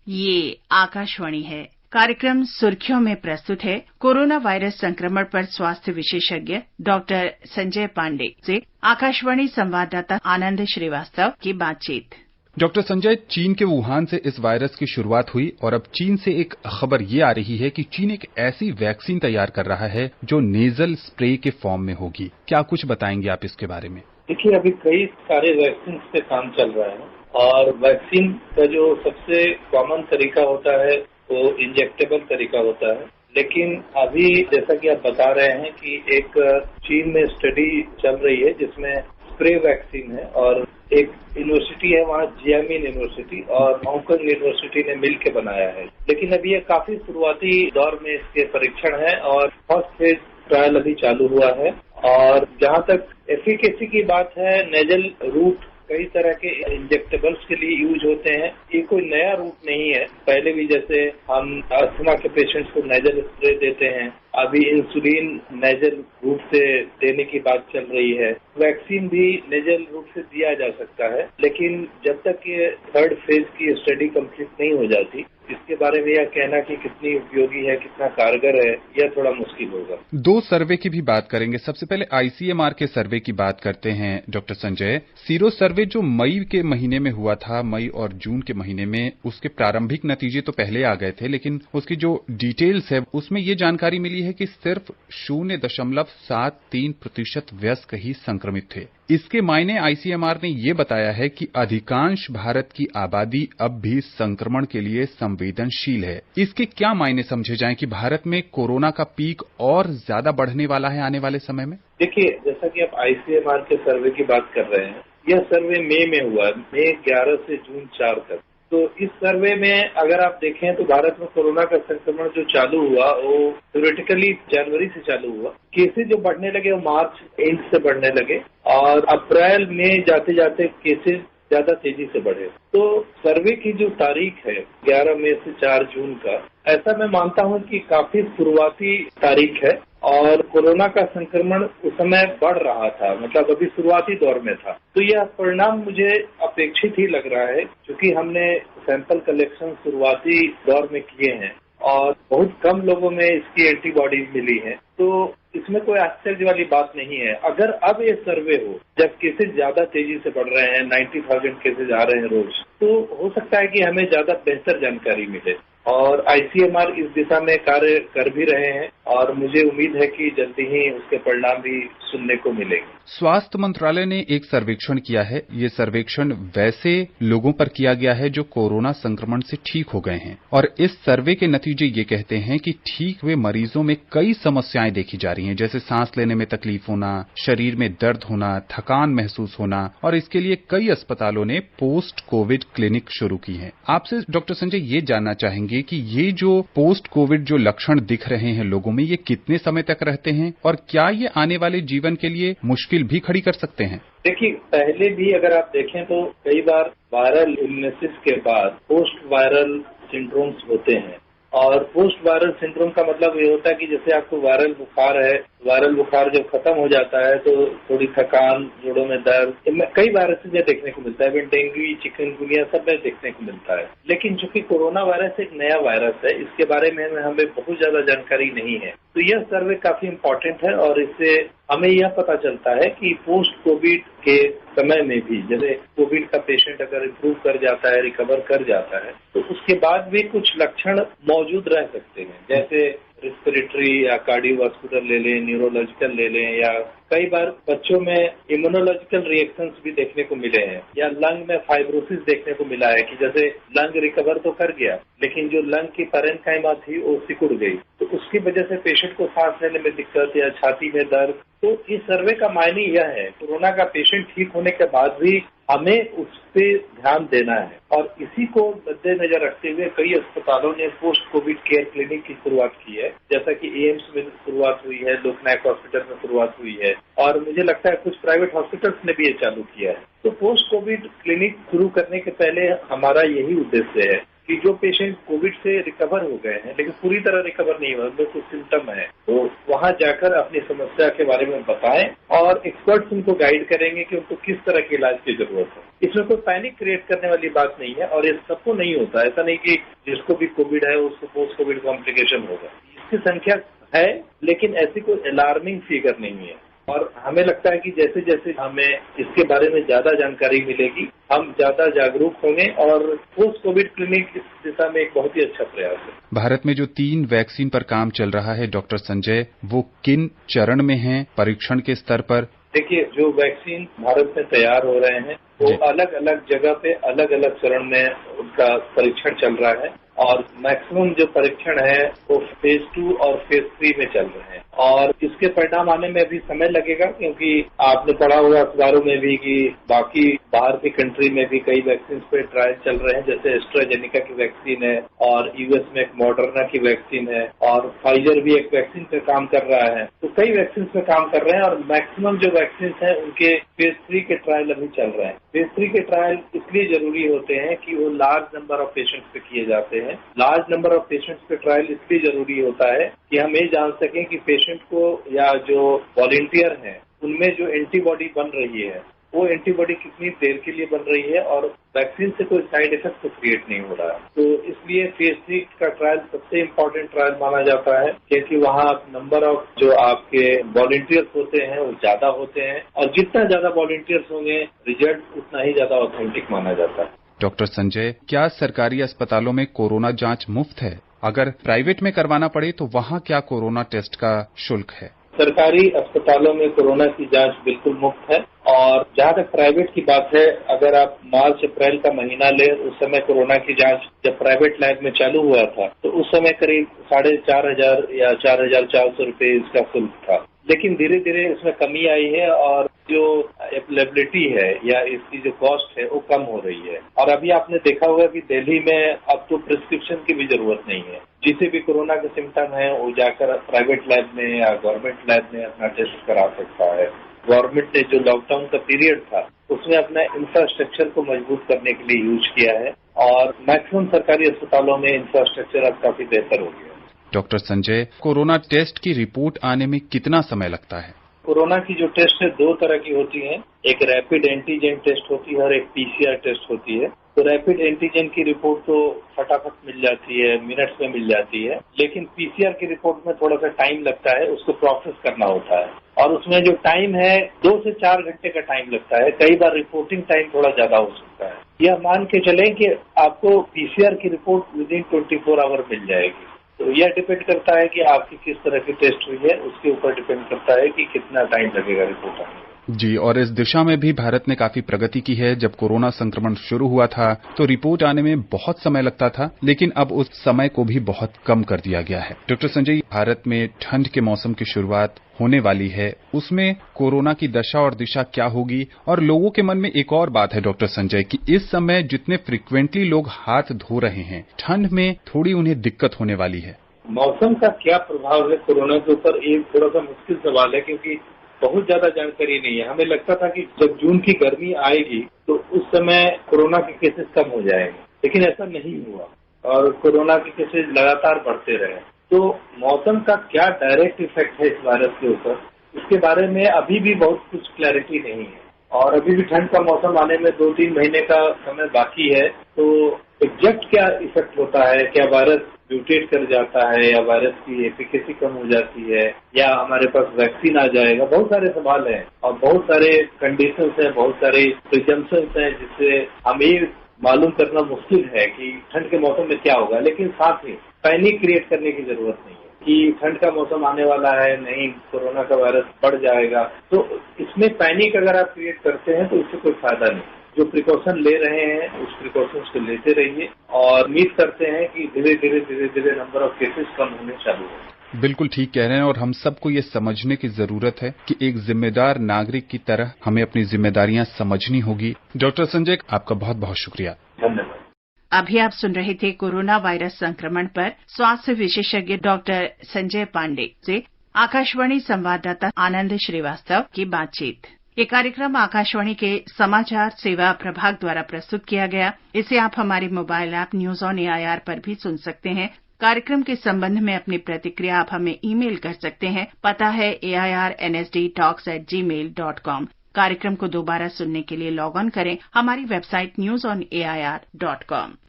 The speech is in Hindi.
ये आकाशवाणी है। कार्यक्रम सुर्खियों में प्रस्तुत है कोरोना वायरस संक्रमण पर स्वास्थ्य विशेषज्ञ डॉक्टर संजय पांडे से आकाशवाणी संवाददाता आनंद श्रीवास्तव की बातचीत। डॉक्टर संजय, चीन के वुहान से इस वायरस की शुरुआत हुई और अब चीन से एक खबर ये आ रही है कि चीन एक ऐसी वैक्सीन तैयार कर रहा है जो नेजल स्प्रे के फॉर्म में होगी। क्या कुछ बताएंगे आप इसके बारे में? देखिए, अभी कई सारे वैक्सीन पे काम चल रहा है और वैक्सीन का जो सबसे कॉमन तरीका होता है वो इंजेक्टेबल तरीका होता है। लेकिन अभी जैसा कि आप बता रहे हैं कि एक चीन में स्टडी चल रही है जिसमें स्प्रे वैक्सीन है और एक यूनिवर्सिटी है वहाँ जियामिन यूनिवर्सिटी और हांगकांग यूनिवर्सिटी ने मिलकर बनाया है। लेकिन अभी ये काफी शुरुआती दौर में इसके परीक्षण है और फर्स्ट फेज ट्रायल अभी चालू हुआ है। और जहां तक एफिकेसी की बात है, नेजल रूट कई तरह के इंजेक्टेबल्स के लिए यूज होते हैं। ये कोई नया रूट नहीं है। पहले भी जैसे हम अस्थमा के पेशेंट्स को नेजल स्प्रे देते हैं, अभी इंसुलिन नेजल रूट से देने की बात चल रही है। वैक्सीन भी नेजल रूट से दिया जा सकता है, लेकिन जब तक ये थर्ड फेज की स्टडी कंप्लीट नहीं हो जाती, इसके बारे में यह कहना कि कितनी उपयोगी है, कितना कारगर है, यह थोड़ा मुश्किल होगा। दो सर्वे की भी बात करेंगे। सबसे पहले आईसीएमआर के सर्वे की बात करते हैं डॉक्टर संजय। सीरो सर्वे जो मई के महीने में हुआ था, मई और जून के महीने में, उसके प्रारंभिक नतीजे तो पहले आ गए थे, लेकिन उसकी जो डिटेल्स है उसमें ये जानकारी मिली है कि सिर्फ 0.73% वयस्क ही संक्रमित थे। इसके मायने आईसीएमआर ने ये बताया है कि अधिकांश भारत की आबादी अब भी संक्रमण के लिए संवेदनशील है। इसके क्या मायने समझे जाएं कि भारत में कोरोना का पीक और ज्यादा बढ़ने वाला है आने वाले समय में? देखिए, जैसा कि आप आईसीएमआर के सर्वे की बात कर रहे हैं, यह सर्वे मई में हुआ, मई 11 से जून 4 तक। तो इस सर्वे में अगर आप देखें तो भारत में कोरोना का संक्रमण जो चालू हुआ वो थ्योरेटिकली जनवरी से चालू हुआ। केसेज जो बढ़ने लगे वो मार्च एंड से बढ़ने लगे और अप्रैल में जाते जाते केसेज ज्यादा तेजी से बढ़े। तो सर्वे की जो तारीख है 11 मई से 4 जून का, ऐसा मैं मानता हूं कि काफी शुरुआती तारीख है और कोरोना का संक्रमण उस समय बढ़ रहा था, मतलब अभी शुरुआती दौर में था। तो यह परिणाम मुझे अपेक्षित ही लग रहा है क्योंकि हमने सैंपल कलेक्शन शुरुआती दौर में किए हैं और बहुत कम लोगों में इसकी एंटीबॉडीज मिली है। तो इसमें कोई आश्चर्य वाली बात नहीं है। अगर अब ये सर्वे हो जब केसेज ज्यादा तेजी से बढ़ रहे हैं, 90,000 केसेज आ रहे हैं रोज, तो हो सकता है कि हमें ज्यादा बेहतर जानकारी मिले और आईसीएमआर इस दिशा में कार्य कर भी रहे हैं और मुझे उम्मीद है कि जल्दी ही उसके परिणाम भी सुनने को मिलेंगे। स्वास्थ्य मंत्रालय ने एक सर्वेक्षण किया है। ये सर्वेक्षण वैसे लोगों पर किया गया है जो कोरोना संक्रमण से ठीक हो गए हैं और इस सर्वे के नतीजे ये कहते हैं कि ठीक हुए मरीजों में कई समस्याएं देखी जा रही हैं, जैसे सांस लेने में तकलीफ होना, शरीर में दर्द होना, थकान महसूस होना, और इसके लिए कई अस्पतालों ने पोस्ट कोविड क्लिनिक शुरू की हैं। आपसे डॉक्टर संजय ये जानना चाहेंगे कि ये जो पोस्ट कोविड जो लक्षण दिख रहे हैं लोगों में, ये कितने समय तक रहते हैं और क्या ये आने वाले जीवन के लिए मुश्किल भी खड़ी कर सकते हैं? देखिए, पहले भी अगर आप देखें तो कई बार वायरल इलनेसेस के बाद पोस्ट वायरल सिंड्रोम्स होते हैं और पोस्ट वायरल सिंड्रोम का मतलब ये होता है कि जैसे आपको वायरल बुखार है, वायरल बुखार जब खत्म हो जाता है तो थोड़ी थकान, जोड़ों में दर्द, कई वायरसेस में देखने को मिलता है। डेंगू, चिकनगुनिया सब में देखने को मिलता है। लेकिन चूंकि कोरोना वायरस एक नया वायरस है, इसके बारे में हमें बहुत ज्यादा जानकारी नहीं है। तो यह सर्वे काफी इम्पोर्टेंट है और इससे हमें यह पता चलता है कि पोस्ट कोविड के समय में भी, जैसे कोविड का पेशेंट अगर इम्प्रूव कर जाता है, रिकवर कर जाता है, तो उसके बाद भी कुछ लक्षण मौजूद रह सकते हैं, जैसे रेस्पिरेटरी या कार्डियोवास्कुलर ले लें, न्यूरोलॉजिकल ले लें, या कई बार बच्चों में इम्यूनोलॉजिकल रिएक्शंस भी देखने को मिले हैं, या लंग में फाइब्रोसिस देखने को मिला है कि जैसे लंग रिकवर तो कर गया लेकिन जो लंग की पैरेन्काइमा थी वो सिकुड़ गई, तो उसकी वजह से पेशेंट को सांस लेने में दिक्कत या छाती में दर्द। तो इस सर्वे का मायने यह है, कोरोना का पेशेंट ठीक होने के बाद भी हमें उस पर ध्यान देना है और इसी को मद्देनजर रखते हुए कई अस्पतालों ने पोस्ट कोविड केयर क्लिनिक की शुरुआत की है, जैसा कि एम्स में शुरुआत हुई है, लोकनायक हॉस्पिटल में शुरुआत हुई है और मुझे लगता है कुछ प्राइवेट हॉस्पिटल्स ने भी ये चालू किया है। तो पोस्ट कोविड क्लिनिक शुरू करने के पहले हमारा यही उद्देश्य है कि जो पेशेंट कोविड से रिकवर हो गए हैं लेकिन पूरी तरह रिकवर नहीं हुआ, उनमें कुछ सिम्टम है, तो वहां जाकर अपनी समस्या के बारे में बताएं और एक्सपर्ट्स उनको गाइड करेंगे कि उनको किस तरह के इलाज की जरूरत है। इसमें कोई पैनिक क्रिएट करने वाली बात नहीं है और ये सबको नहीं होता। ऐसा नहीं कि जिसको भी कोविड है उसको पोस्ट कोविड कॉम्प्लिकेशन होगा। इसकी संख्या है लेकिन ऐसी कोई अलार्मिंग फिगर नहीं है। और हमें लगता है कि जैसे जैसे हमें इसके बारे में ज्यादा जानकारी मिलेगी, हम ज्यादा जागरूक होंगे और पोस्ट कोविड क्लिनिक इस दिशा में एक बहुत ही अच्छा प्रयास है। भारत में जो 3 वैक्सीन पर काम चल रहा है डॉक्टर संजय, वो किन चरण में हैं परीक्षण के स्तर पर? देखिए, जो वैक्सीन भारत में तैयार हो रहे हैं वो अलग अलग जगह पे अलग अलग चरण में उनका परीक्षण चल रहा है और मैक्सिमम जो परीक्षण है वो फेज 2 और फेज 3 में चल रहे हैं और इसके परिणाम आने में अभी समय लगेगा, क्योंकि आपने पढ़ा होगा अखबारों में भी कि बाकी बाहर की कंट्री में भी कई वैक्सीन पे ट्रायल चल रहे हैं, जैसे एस्ट्राजेनेका की वैक्सीन है और यूएस में एक मॉडर्ना की वैक्सीन है और फाइजर भी एक वैक्सीन पे काम कर रहा है। तो कई वैक्सीन पे काम कर रहे हैं और मैक्सिमम जो वैक्सीन है उनके फेज 3 के ट्रायल अभी चल रहे हैं। फेज 3 के ट्रायल इसलिए जरूरी होते हैं कि वो लार्ज नंबर ऑफ पेशेंट्स पे किए जाते हैं। लार्ज नंबर ऑफ पेशेंट्स पे ट्रायल इसलिए जरूरी होता है कि हम ये जान सकें कि पेशेंट को या जो वॉलंटियर हैं उनमें जो एंटीबॉडी बन रही है वो एंटीबॉडी कितनी देर के लिए बन रही है और वैक्सीन से कोई साइड इफेक्ट तो क्रिएट नहीं हो रहा है। तो इसलिए फेज 3 का ट्रायल सबसे इम्पोर्टेंट ट्रायल माना जाता है, क्योंकि वहाँ नंबर ऑफ जो आपके वॉलंटियर्स होते हैं वो ज्यादा होते हैं और जितना ज्यादा वॉलंटियर्स होंगे रिजल्ट उतना ही ज्यादा ऑथेंटिक माना जाता है। डॉक्टर संजय, क्या सरकारी अस्पतालों में कोरोना जांच मुफ्त है? अगर प्राइवेट में करवाना पड़े तो वहाँ क्या कोरोना टेस्ट का शुल्क है? सरकारी अस्पतालों में कोरोना की जांच बिल्कुल मुफ्त है और जहां तक प्राइवेट की बात है, अगर आप मार्च अप्रैल का महीना ले, उस समय कोरोना की जांच जब प्राइवेट लैब में चालू हुआ था तो उस समय करीब 4,500 या 4,400 रुपये इसका शुल्क था। लेकिन धीरे धीरे इसमें कमी आई है और जो अवेलेबिलिटी है या इसकी जो कॉस्ट है वो कम हो रही है। और अभी आपने देखा होगा कि दिल्ली में अब तो प्रिस्क्रिप्शन की भी जरूरत नहीं है। जिसे भी कोरोना के सिम्टम है वो जाकर प्राइवेट लैब में या गवर्नमेंट लैब में अपना टेस्ट करा सकता है। गवर्नमेंट ने जो लॉकडाउन का पीरियड था उसमें अपना इंफ्रास्ट्रक्चर को मजबूत करने के लिए यूज किया है और मैक्सिमम सरकारी अस्पतालों में इंफ्रास्ट्रक्चर अब काफी बेहतर हो गया है। डॉक्टर संजय, कोरोना टेस्ट की रिपोर्ट आने में कितना समय लगता है? कोरोना की जो टेस्ट है 2 तरह की होती है, एक रैपिड एंटीजन टेस्ट होती है और एक पीसीआर टेस्ट होती है। तो रैपिड एंटीजन की रिपोर्ट तो फटाफट मिल जाती है, मिनट्स में मिल जाती है, लेकिन पीसीआर की रिपोर्ट में थोड़ा सा टाइम लगता है, उसको प्रोसेस करना होता है और उसमें जो टाइम है 2 से 4 घंटे का टाइम लगता है। कई बार रिपोर्टिंग टाइम थोड़ा ज्यादा हो सकता है। यह मान के चलें कि आपको पीसीआर की रिपोर्ट विदिन 24 आवर मिल जाएगी। तो यह डिपेंड करता है कि आपकी किस तरह की टेस्ट हुई है, उसके ऊपर डिपेंड करता है कि कितना टाइम लगेगा रिपोर्ट आने में। जी, और इस दिशा में भी भारत ने काफी प्रगति की है। जब कोरोना संक्रमण शुरू हुआ था तो रिपोर्ट आने में बहुत समय लगता था, लेकिन अब उस समय को भी बहुत कम कर दिया गया है। डॉक्टर संजय, भारत में ठंड के मौसम की शुरुआत होने वाली है, उसमें कोरोना की दशा और दिशा क्या होगी? और लोगों के मन में एक और बात है डॉक्टर संजय कि इस समय जितने फ्रिक्वेंटली लोग हाथ धो रहे हैं, ठंड में थोड़ी उन्हें दिक्कत होने वाली है। मौसम का क्या प्रभाव है कोरोना के ऊपर, ये थोड़ा सा मुश्किल सवाल है, क्योंकि बहुत ज्यादा जानकारी नहीं है। हमें लगता था कि जब जून की गर्मी आएगी तो उस समय कोरोना के केसेस कम हो जाएंगे, लेकिन ऐसा नहीं हुआ और कोरोना के केसेस लगातार बढ़ते रहे। तो मौसम का क्या डायरेक्ट इफेक्ट है इस वायरस के ऊपर, इसके बारे में अभी भी बहुत कुछ क्लैरिटी नहीं है और अभी भी ठंड का मौसम आने में 2-3 महीने का समय बाकी है। तो एग्जैक्ट क्या इफेक्ट होता है, क्या वायरस म्यूटेट कर जाता है या वायरस की एफिकेसी कम हो जाती है या हमारे पास वैक्सीन आ जाएगा, बहुत सारे सवाल हैं और बहुत सारे कंडीशंस हैं, बहुत सारे प्रिजम्पशंस हैं जिससे हमें मालूम करना मुश्किल है कि ठंड के मौसम में क्या होगा। लेकिन साथ ही पैनिक क्रिएट करने की जरूरत नहीं है कि ठंड का मौसम आने वाला है, नहीं कोरोना का वायरस बढ़ जाएगा। तो इसमें पैनिक अगर आप क्रिएट करते हैं तो इससे कोई फायदा नहीं। जो प्रिकॉशन ले रहे हैं उस प्रिकॉशंस को लेते रहिए और उम्मीद करते हैं कि धीरे धीरे नंबर ऑफ केसेस कम होने चालू हो। बिल्कुल ठीक कह रहे हैं और हम सबको ये समझने की जरूरत है कि एक जिम्मेदार नागरिक की तरह हमें अपनी जिम्मेदारियां समझनी होगी। डॉक्टर संजय, आपका बहुत बहुत शुक्रिया। धन्यवाद। अभी आप सुन रहे थे कोरोना वायरस संक्रमण पर स्वास्थ्य विशेषज्ञ डॉक्टर संजय पांडे से आकाशवाणी संवाददाता आनंद श्रीवास्तव की बातचीत। ये कार्यक्रम आकाशवाणी के समाचार सेवा प्रभाग द्वारा प्रस्तुत किया गया। इसे आप हमारे mobile app news on AIR पर भी सुन सकते हैं। कार्यक्रम के संबंध में अपनी प्रतिक्रिया आप हमें ईमेल कर सकते हैं। पता है airnsdtalks@gmail.com। कार्यक्रम को दोबारा सुनने के लिए लॉग ऑन करें हमारी वेबसाइट newsonair.com।